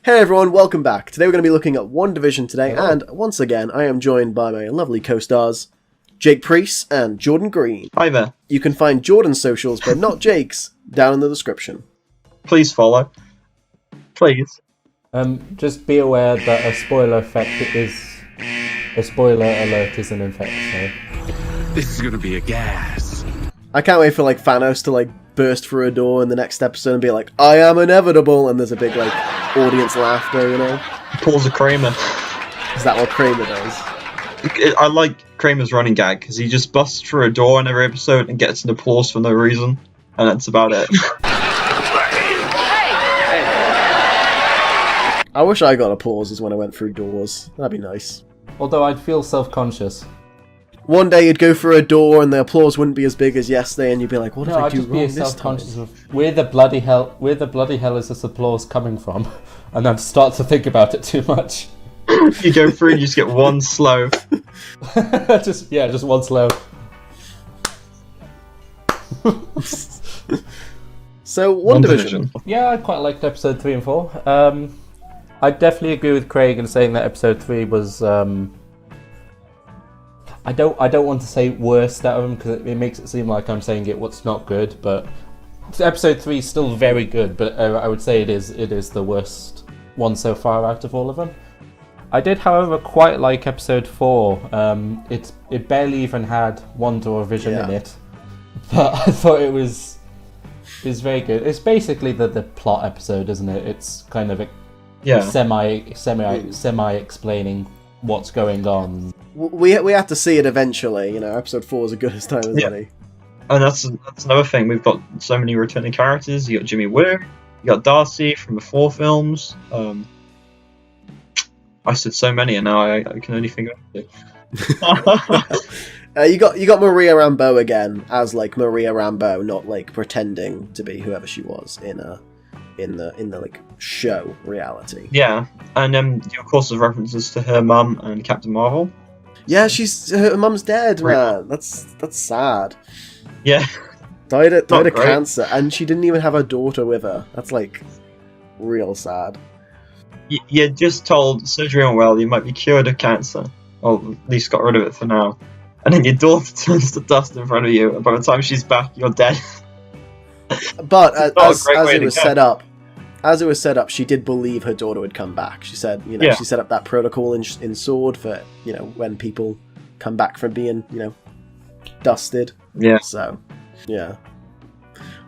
Hey everyone, welcome back. Today we're going to be looking at WandaVision today, and once again I am joined by my lovely co-stars, Jake Priest and Jordan Green. Hi there. You can find Jordan's socials, but not Jake's, down in the description. Please follow. Please. Just be aware that a spoiler alert is an effect, so... This is gonna be a gas. I can't wait for Thanos to burst through a door in the next episode and be like, I am inevitable, and there's a big audience laughter, you know? Pulls a Kramer. Is that what Kramer does? I like Kramer's running gag because he just busts through a door in every episode and gets an applause for no reason, and that's about it. I wish I got applauses when I went through doors. That'd be nice. Although I'd feel self-conscious. One day you'd go through a door and the applause wouldn't be as big as yesterday, and you'd be like, what did I I'd do just wrong be this self-conscious time? of where the bloody hell is this applause coming from? And then start to think about it too much. You go through and you just get one slow. just one slow. So, WandaVision. Yeah, I quite liked episode 3 and 4. I definitely agree with Craig in saying that episode 3 was... I don't want to say worst out of them because it makes it seem like I'm saying what's not good, but episode 3 is still very good, but I would say it is the worst one so far out of all of them. I did, however, quite like episode 4. It barely even had Wanda or Vision in it, but I thought it was very good. It's basically the plot episode, isn't it? It's kind of semi explaining what's going on. We had to see it eventually, you know. Episode 4 is as good as time as any. And that's another thing. We've got so many returning characters. You got Jimmy Woo, you got Darcy from the 4 films. I said so many, and now I can only think of it. You got Maria Rambeau again as Maria Rambeau, not pretending to be whoever she was in the show reality. Yeah, and of course there's references to her mum and Captain Marvel. Yeah, her mum's dead, man. That's sad. Yeah, died of cancer, and she didn't even have a daughter with her. That's real sad. You're just told surgery went well, you might be cured of cancer, or at least got rid of it for now, and then your daughter turns to dust in front of you, and by the time she's back, you're dead. But as it was set up, she did believe her daughter would come back. She said, she set up that protocol in S.W.O.R.D. for, when people come back from being, dusted. Yeah. So, yeah.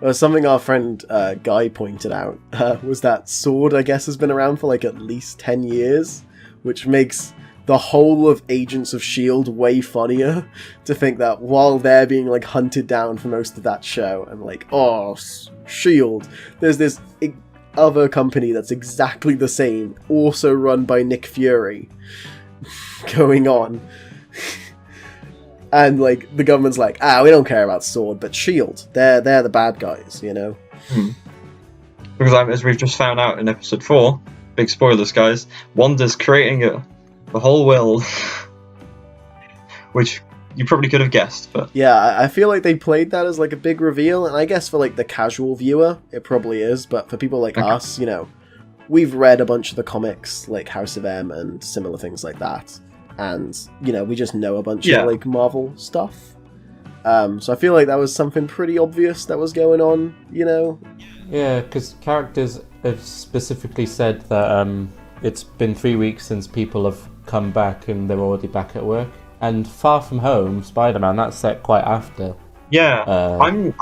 Well, something our friend Guy pointed out was that S.W.O.R.D., I guess, has been around for at least 10 years, which makes the whole of Agents of S.H.I.E.L.D. way funnier to think that while they're being hunted down for most of that show, and S.H.I.E.L.D., there's this other company that's exactly the same, also run by Nick Fury, going on. And the government's we don't care about S.W.O.R.D., but S.H.I.E.L.D., they're the bad guys, Because as we've just found out in episode 4, big spoilers guys, Wanda's creating the whole world, which you probably could have guessed, but... Yeah, I feel they played that as a big reveal, and I guess for the casual viewer, it probably is, but for people like us, we've read a bunch of the comics, House of M and similar things like that, and, we just know a bunch of, Marvel stuff. So I feel that was something pretty obvious that was going on, Yeah, because characters have specifically said that it's been 3 weeks since people have come back and they're already back at work. And Far From Home, Spider-Man, that's set quite after. Yeah, I'm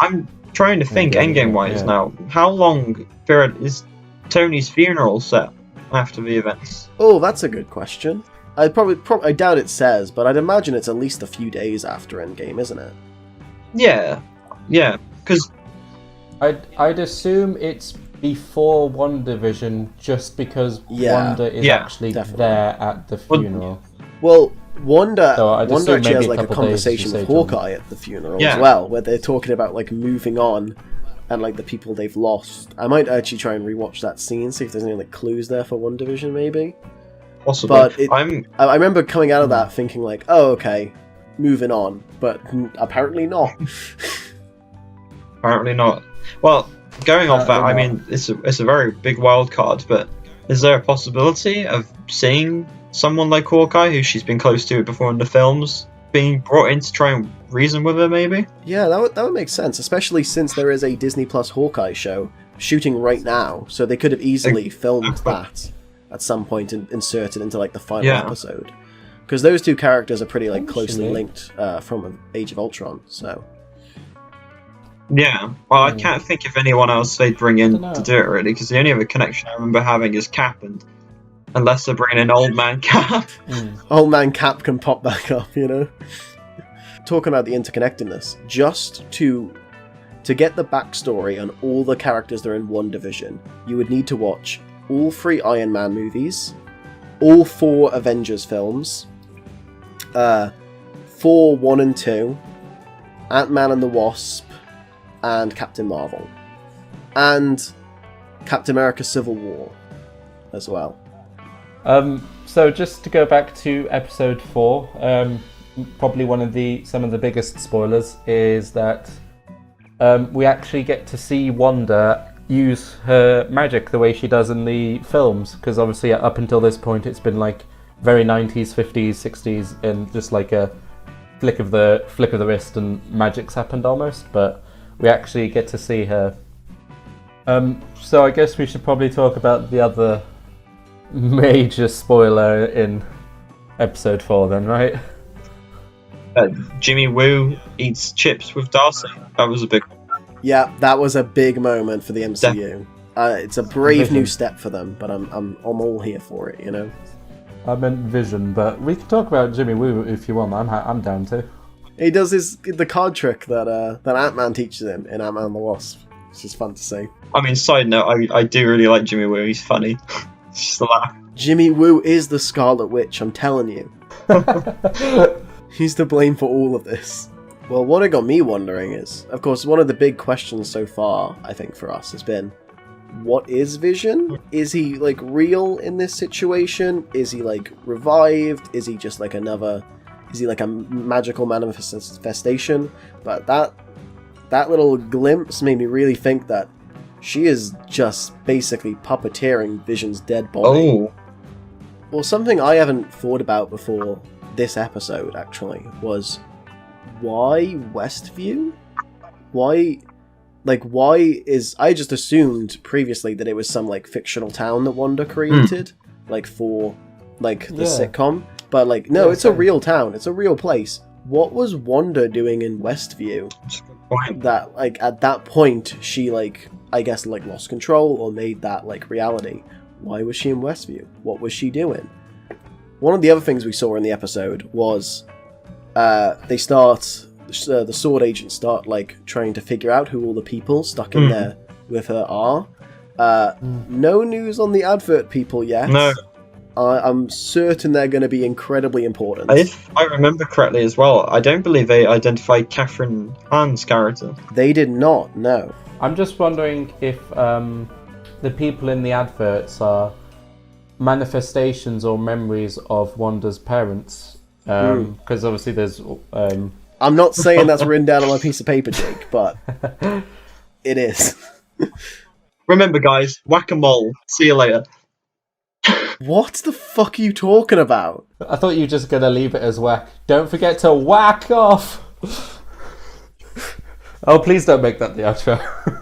trying to think Endgame-wise now. How long is Tony's funeral set after the events? Oh, that's a good question. I doubt it says, but I'd imagine it's at least a few days after Endgame, isn't it? Yeah, because... I'd assume it's before WandaVision, just because Wanda is actually there at the funeral. Well, Wanda actually has a conversation with Hawkeye at the funeral as well, where they're talking about moving on and the people they've lost. I might actually try and rewatch that scene, see if there's any clues there for WandaVision, maybe. Possibly. But I remember coming out of that thinking oh, okay, moving on, but apparently not. Apparently not. Well, going off that, I mean, it's a very big wild card, but Is there a possibility of seeing someone like Hawkeye, who she's been close to before in the films, being brought in to try and reason with her, maybe? Yeah, that would make sense, especially since there is a Disney Plus Hawkeye show shooting right now, so they could have easily filmed that at some point and inserted into like the final episode. Because those two characters are pretty like closely linked from Age of Ultron, so... Yeah, well, I can't think of anyone else they'd bring in to do it, really, because the only other connection I remember having is Cap, and unless they're bringing in Old Man Cap. Old Man Cap can pop back up, you know? Talking about the interconnectedness, just to get the backstory on all the characters that are in WandaVision, you would need to watch all 3 Iron Man movies, all 4 Avengers films, Thor 1 and 2, Ant-Man and the Wasp, and Captain Marvel, and Captain America Civil War as well. So just to go back to episode 4, probably some of the biggest spoilers is that we actually get to see Wanda use her magic the way she does in the films, because obviously up until this point it's been like very 90s, 50s, 60s, and just like a flick of the wrist and magic's happened almost, but we actually get to see her. So I guess we should probably talk about the other major spoiler in episode 4 then, right? Jimmy Woo eats chips with Darcy. That was a big one. Yeah, that was a big moment for the MCU. It's a brave new step for them, but I'm all here for it, you know? I meant Vision, but we can talk about Jimmy Woo if you want. I'm down to. He does the card trick that Ant-Man teaches him in Ant-Man and the Wasp. It's just fun to see. I mean, side note, I do really like Jimmy Woo. He's funny. It's just a laugh. Jimmy Woo is the Scarlet Witch, I'm telling you. He's to blame for all of this. Well, what it got me wondering is, of course, one of the big questions so far, I think, for us has been, what is Vision? Is he, like, real in this situation? Is he, like, revived? Is he just, like, is he, like, a magical manifestation? But that little glimpse made me really think that she is just basically puppeteering Vision's dead body. Oh. Well, something I haven't thought about before this episode, actually, was why Westview? Why is... I just assumed previously that it was some, like, fictional town that Wanda created, like, for, like, the sitcom. But, like, no, it's a real town. It's a real place. What was Wanda doing in Westview? That, like, at that point, she, like, I guess, like, lost control or made that, like, reality. Why was she in Westview? What was she doing? One of the other things we saw in the episode was the Sword agents start, like, trying to figure out who all the people stuck in there with her are. No news on the advert people yet. No. I'm certain they're going to be incredibly important. If I remember correctly as well, I don't believe they identified Catherine Hahn's character. They did not, no. I'm just wondering if the people in the adverts are manifestations or memories of Wanda's parents. Because obviously there's... I'm not saying that's written down on my piece of paper, Jake, but it is. Remember, guys, whack-a-mole. See you later. What the fuck are you talking about? I thought you were just going to leave it as whack. Don't forget to whack off! Oh, please don't make that the outro.